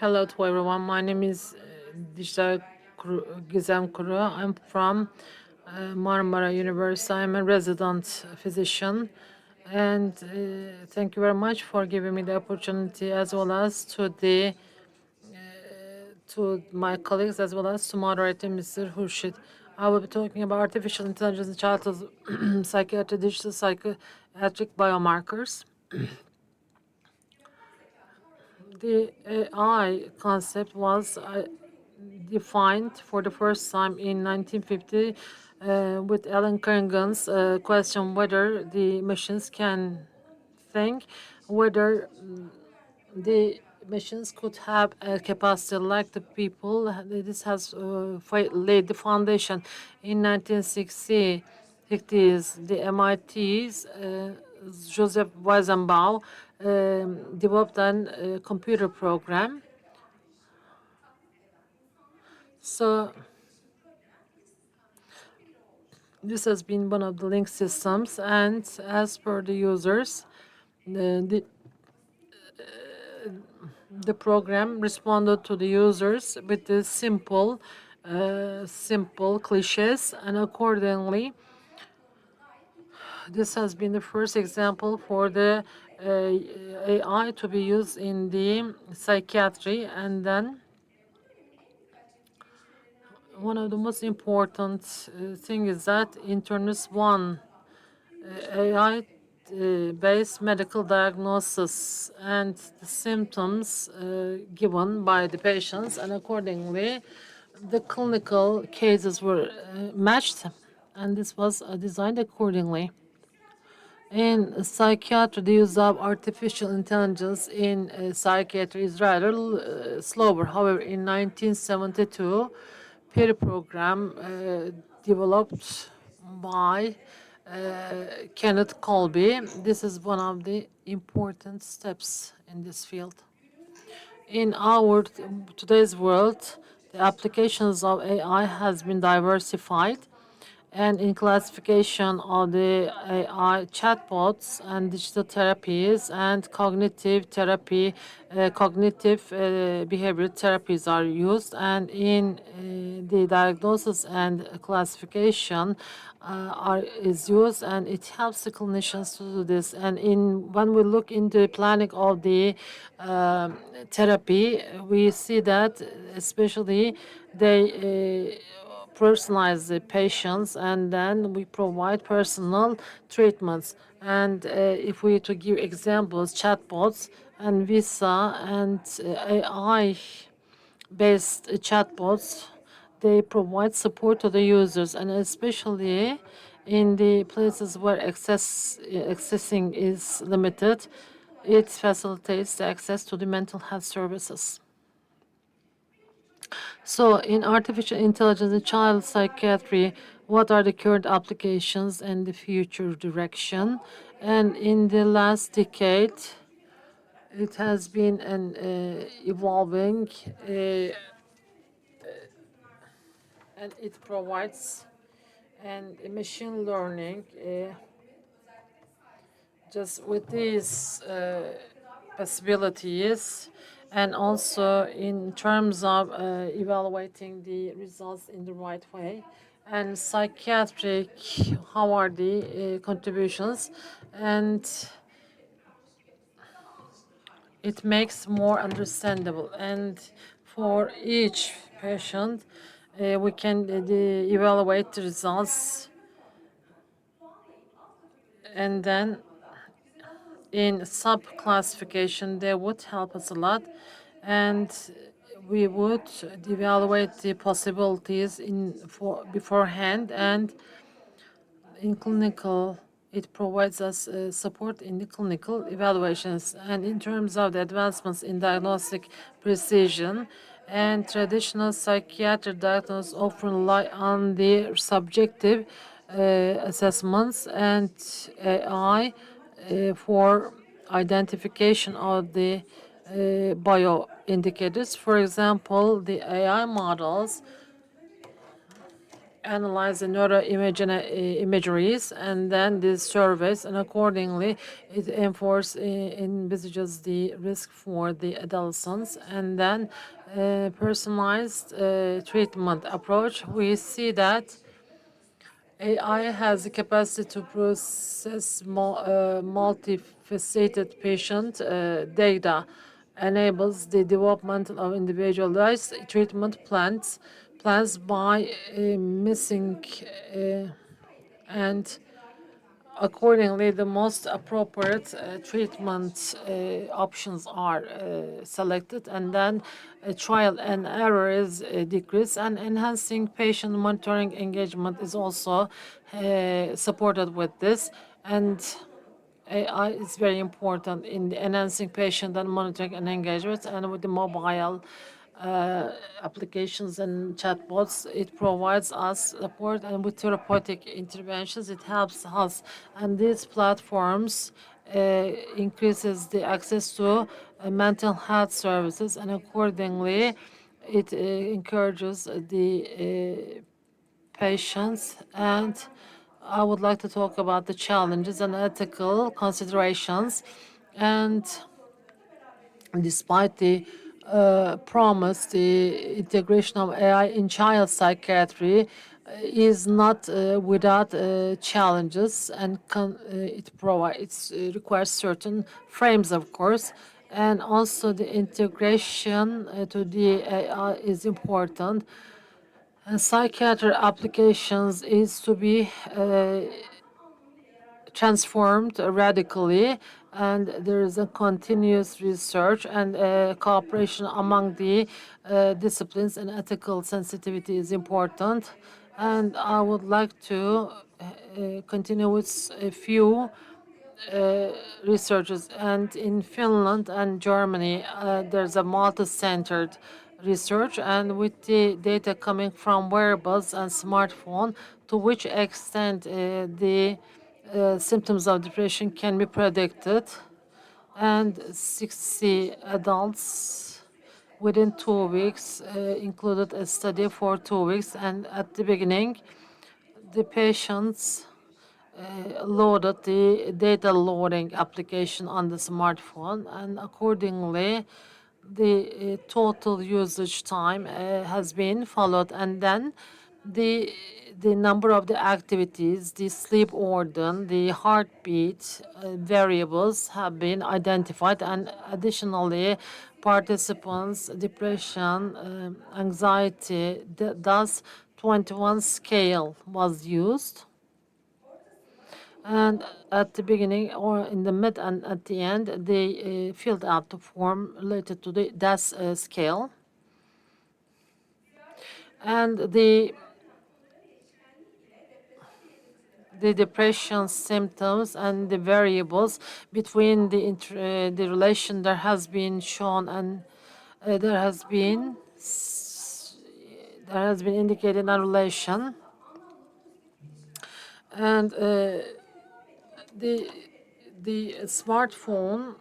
Hello to everyone. My name is Gizem Kuru. I'm from Marmara University. I'm a resident physician. And thank you very much for giving me the opportunity as well as to my colleagues as well as to moderator Mr. Hurshid. I will be talking about artificial intelligence in childhood psychiatry, digital psychiatric biomarkers. The AI concept was defined for the first time in 1950 with Alan Keringan's question whether the machines can think, whether the machines could have a capacity like the people. This has laid the foundation in 1960s. The MIT's Joseph Weizenbaum developed a computer program. So this has been one of the link systems, and as per the users, the, the program responded to the users with the simple cliches, and accordingly, this has been the first example for the AI to be used in the psychiatry, and then one of the most important thing is that Internus One AI based medical diagnosis and the symptoms given by the patients, and accordingly, the clinical cases were matched, and this was designed accordingly. In psychiatry, the use of artificial intelligence in psychiatry is rather slower. However, in 1972, peer program developed by Kenneth Colby. This is one of the important steps in this field. In our today's world, the applications of AI has been diversified, and in classification of the AI chatbots and digital therapies and cognitive therapy, cognitive behavioral therapies are used, and in the diagnosis and classification is used, and it helps the clinicians to do this. And in when we look into the planning of the therapy, we see that especially they personalize the patients, and then we provide personal treatments. And if we to give examples, chatbots and Visa and AI-based chatbots, they provide support to the users, and especially in the places where accessing is limited, it facilitates the access to the mental health services. So, in artificial intelligence in child psychiatry, what are the current applications and the future direction? And in the last decade, it has been an evolving, and it provides and machine learning just with these possibilities, and also in terms of evaluating the results in the right way, and psychiatric, how are the contributions, and it makes more understandable, and for each patient we can evaluate the results, and then in sub-classification, they would help us a lot, and we would evaluate the possibilities beforehand, and in clinical, it provides us support in the clinical evaluations. And in terms of the advancements in diagnostic precision, and traditional psychiatric diagnosis often rely on the subjective assessments, and AI for identification of the bio indicators. For example, the AI models analyze the imageries and then these surveys, and accordingly it envisages the risk for the adolescents, and then personalized treatment approach. We see that AI has the capacity to process multifaceted patient data, enables the development of individualized treatment plans by missing and accordingly the most appropriate treatment options are selected, and then trial and error is decreased, and enhancing patient monitoring engagement is also supported with this. And AI is very important in enhancing patient and monitoring and engagement, and with the mobile applications and chatbots, it provides us support, and with therapeutic interventions, it helps us. And these platforms increases the access to mental health services, and accordingly, it encourages the patients. And I would like to talk about the challenges and ethical considerations. And despite the promise, the integration of AI in child psychiatry is not without challenges, and it requires certain frames, of course, and also the integration to the AI is important. And psychiatry applications is to be transformed radically, and there is a continuous research and cooperation among the disciplines, and ethical sensitivity is important. And I would like to continue with a few researchers. And in Finland and Germany, there's a multi-centered research, and with the data coming from wearables and smartphone, to which extent the symptoms of depression can be predicted. And 60 adults within 2 weeks included a study for 2 weeks, and at the beginning, the patients loaded the data loading application on the smartphone, and accordingly the total usage time has been followed, and then the number of the activities, the sleep organ, the heartbeat variables have been identified, and additionally participants depression, anxiety, thus 21 scale was used. And at the beginning, or in the mid and at the end, they filled out the form related to the DAS scale. And the depression symptoms and the variables between the relation there has been shown, and there has been indicated a relation. And the smartphone,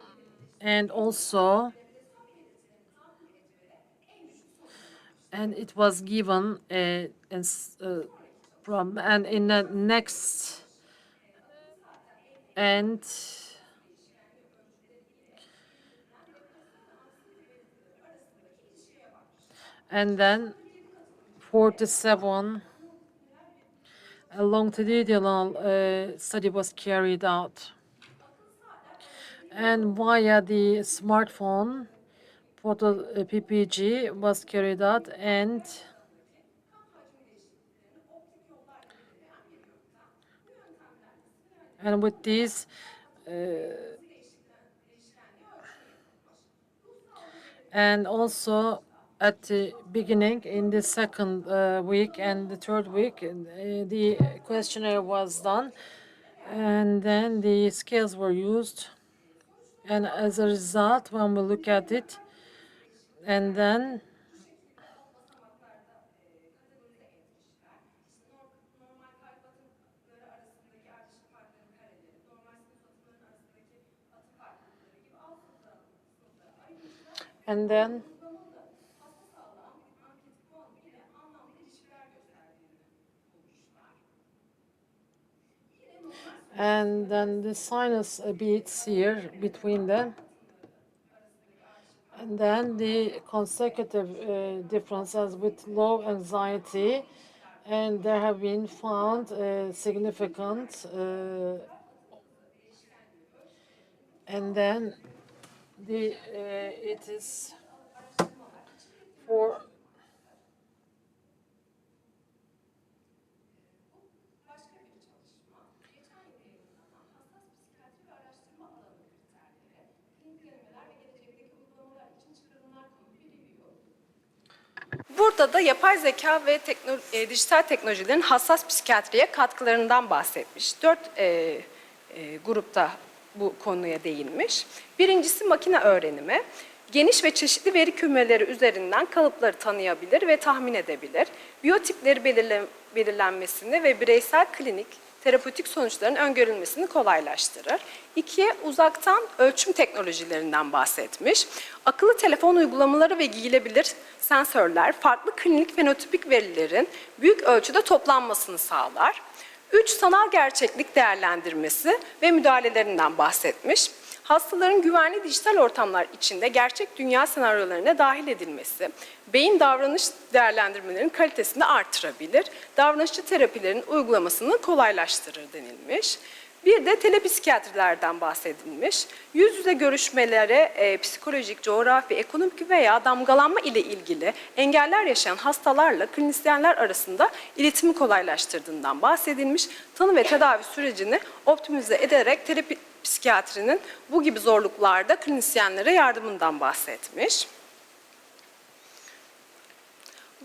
and also, and it was given from, and in the next, and then 47 a longitudinal study was carried out, and via the smartphone photo PPG was carried out. And with these and also at the beginning, in the second week and the third week, the questionnaire was done, and then the scales were used. And as a result, when we look at it, and then and then and then the sinus beats here between them, and then the consecutive differences with low anxiety, and there have been found significant, and then it is for Burada da yapay zeka ve dijital teknolojilerin hassas psikiyatriye katkılarından bahsetmiş. 4 grupta bu konuya değinmiş. Birincisi makine öğrenimi. Geniş ve çeşitli veri kümeleri üzerinden kalıpları tanıyabilir ve tahmin edebilir. Biyotipleri belirlenmesini ve bireysel klinik, terapötik sonuçların öngörülmesini kolaylaştırır. 2. Uzaktan ölçüm teknolojilerinden bahsetmiş. Akıllı telefon uygulamaları ve giyilebilir sensörler farklı klinik fenotipik verilerin büyük ölçüde toplanmasını sağlar. 3. Sanal gerçeklik değerlendirmesi ve müdahalelerinden bahsetmiş. Hastaların güvenli dijital ortamlar içinde gerçek dünya senaryolarına dahil edilmesi, beyin davranış değerlendirmelerinin kalitesini artırabilir, davranışçı terapilerin uygulamasını kolaylaştırır denilmiş. Bir de telepsikiyatrilerden bahsedilmiş. Yüz yüze görüşmelere psikolojik, coğrafi, ekonomik veya damgalanma ile ilgili engeller yaşayan hastalarla klinisyenler arasında iletimi kolaylaştırdığından bahsedilmiş. Tanı ve tedavi sürecini optimize ederek psikiyatrinin bu gibi zorluklarda klinisyenlere yardımından bahsetmiş.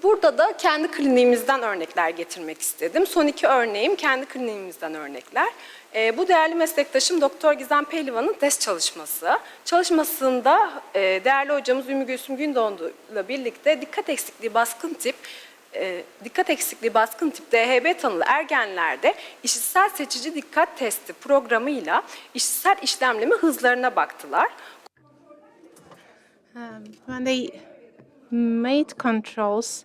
Burada da kendi kliniğimizden örnekler getirmek istedim. Son 2 örneğim kendi kliniğimizden örnekler. Bu değerli meslektaşım Doktor Gizem Pehlivan'ın test çalışması. Çalışmasında değerli hocamız Ümmü Gülsüm Gündoğdu'yla birlikte dikkat eksikliği baskın tip DHB tanılı ergenlerde işitsel seçici dikkat testi programıyla işitsel işlemleme hızlarına baktılar. When they made controls,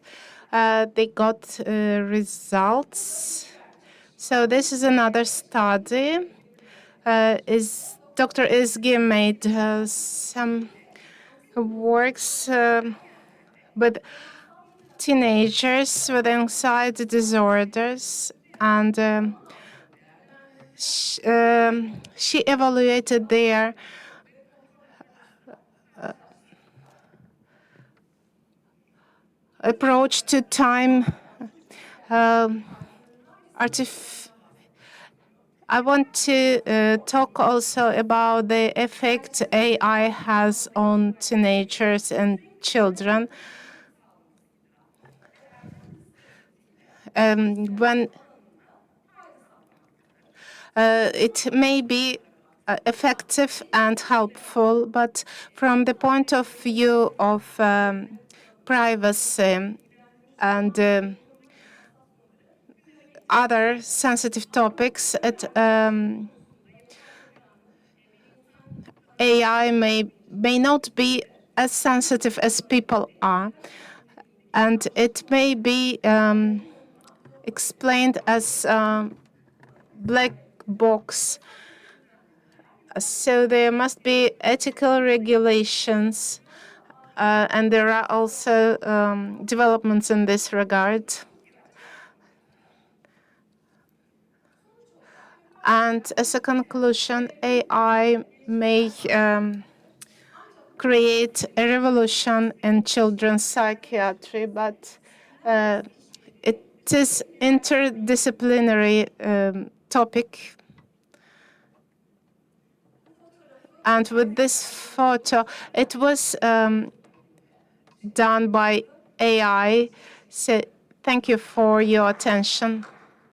they got results. So this is another study. Dr. Izgi made some works with teenagers with anxiety disorders, and she evaluated their approach to time. I want to talk also about the effect AI has on teenagers and children. When it may be effective and helpful, but from the point of view of privacy and other sensitive topics, AI may not be as sensitive as people are, and it may be explained as black box. So there must be ethical regulations, and there are also developments in this regard. And as a conclusion, AI may create a revolution in children's psychiatry, but it is interdisciplinary topic. And with this photo, it was done by AI. So thank you for your attention.